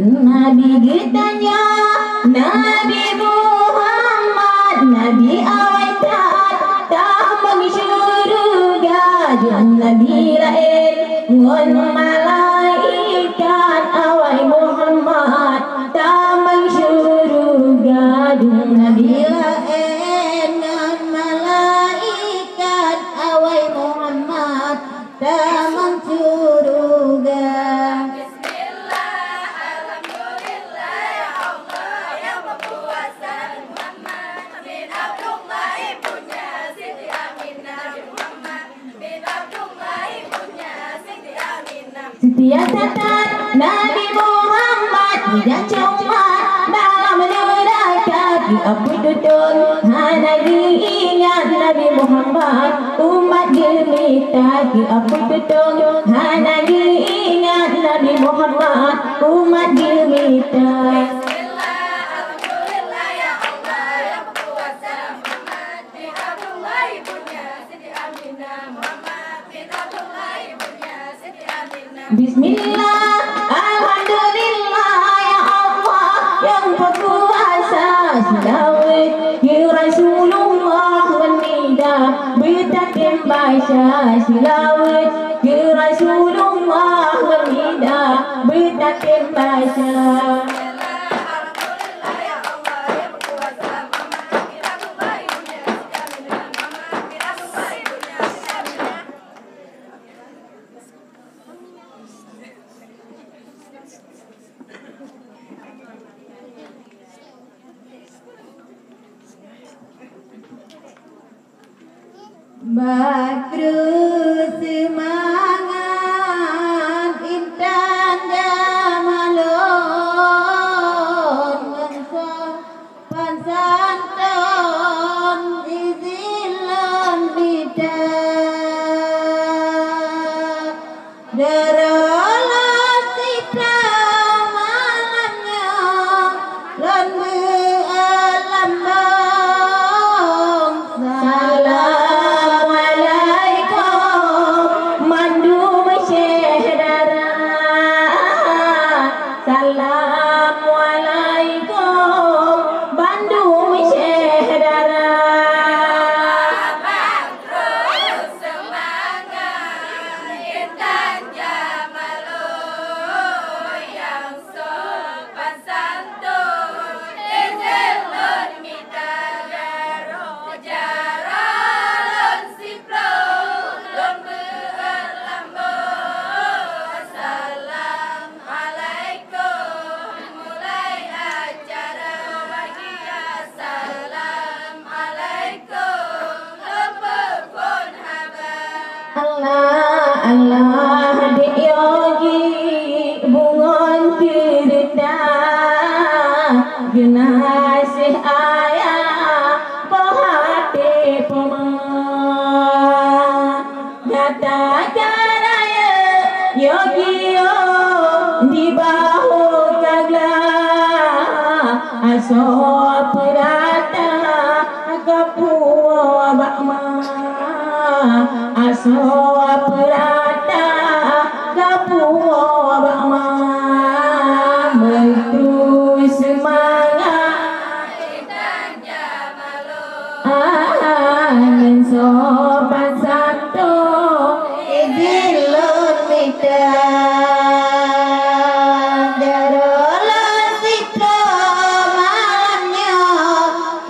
Nabi kitanya Nabi Muhammad, Nabi awal tak surga, dan Nabi lain ngon malaikat awal Muhammad tak surga, dan Nabi lain ngon malaikat awal Muhammad tak surga. Setiap kata Nabi Muhammad tidak cuma dalam neraka, diampun duduk hanya diingat Nabi Muhammad, umat gemita diampun duduk hanya diingat Nabi Muhammad, umat gemita. Bismillah, alhamdulillah ya Allah yang berkuasa, selawat ya Rasulullah wanita bertakim baca, selawat ya Rasulullah makin baca. Badru semangat intan jamalun mensopan santun izilan bidah derolah siplau malamnya lan be'alambang salam Allah diyogi bungon tirda gunasih ayah pohate poma nyata karaya yogi yo di bahu kagla aso perata kapuwa bakma aso perata kapuwa bakma mentu semangat intan jamalun sopan santun izilun midah darolah sipro malamnya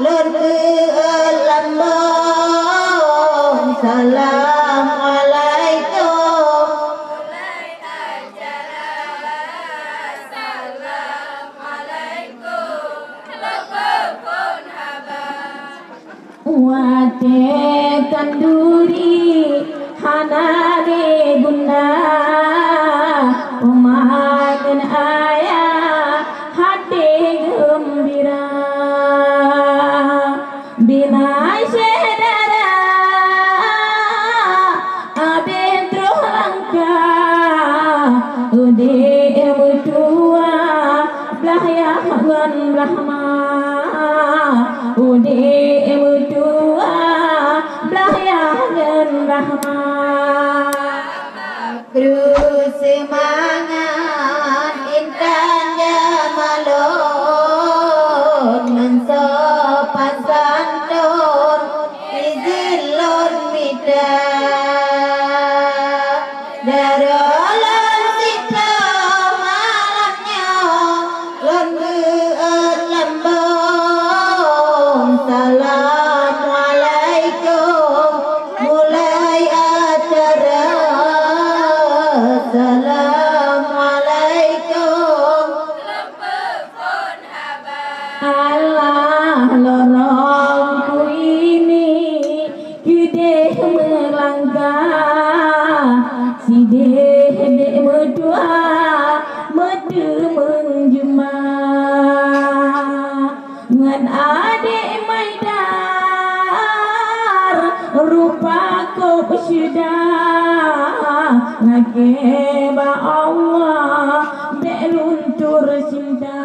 lun be'alambang salam alaikum mulai ajaran salam alaikum lepepun habar wate kanduri hanade guna pemakan ayah hati gembira bina syedara abin truh langka ude mutua belah ya ngan belah ma ude mutua belah ya ngan belah ma terus semangat intan jamalun mensopan santun izilun midah darolah siplau malamnya lan be'alambang salam alaikum mulai acara salam alaikum lepepun habar Allah lorong ku ini kideh melangkah sideh dek medua medu menjuma ngan adik maidar rupa ko syudah ngake ba Allah dek luntur cinta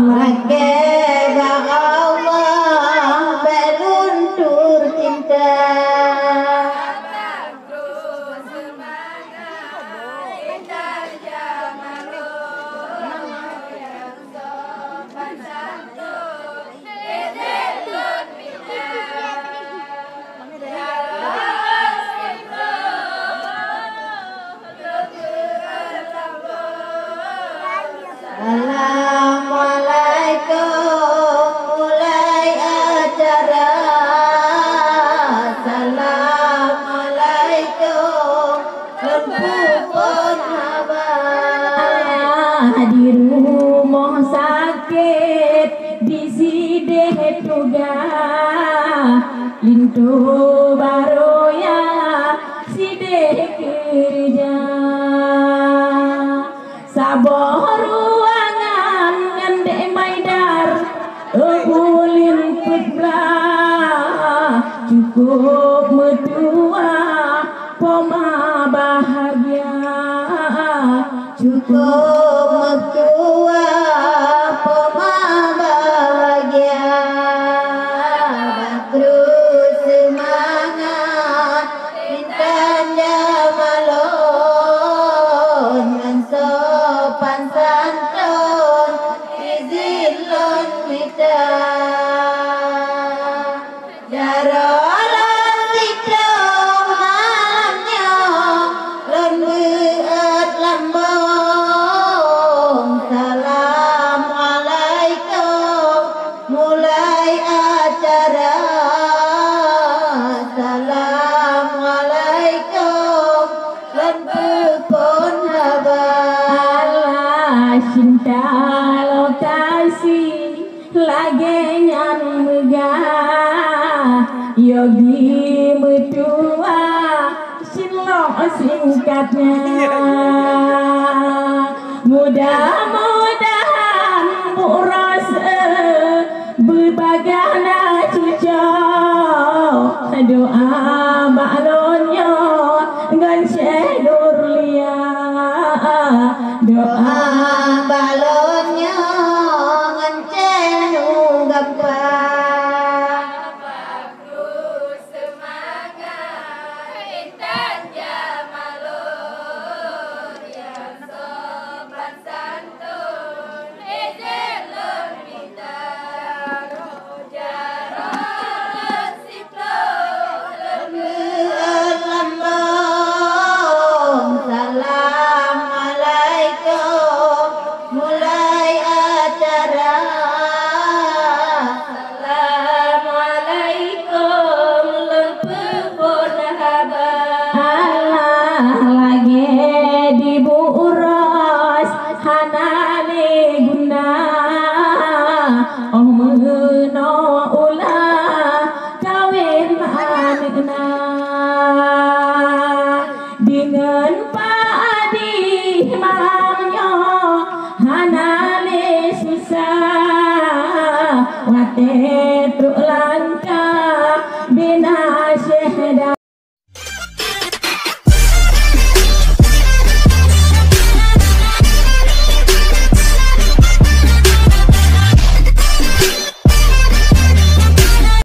ngake ba Allah dek luntur cinta lempupun haba di rumah sakit di sideh tuga lintu baru ya sideh kerja sabah ruangan ngandek maidar ulin putlah cukup metua poma bahagia cukup metua poma bahagia bakru semangat intan jamalon dan sopan santun izilun mita jarolan sikro malamnya lon beat lambung Assalamualaikum mulai acara Assalamualaikum lon pupun haba Allah cinta lokasi lagi nyan megah yogi metua sinlo singkatnya mudah-mudahan buras berbagana cucok doa balonnya ngan syedur lia doa balonnya ngencenu gampang bagus semangat intan jamalun yang sopan santun ezelun minta jaron siklo lembeut lambung Assalamualaikum mulai acara Assalamualaikum lempupun haba Allah lagi di buras hanane guna oh meno ulah kawin anakna dengan padi mamnya hanane susah wate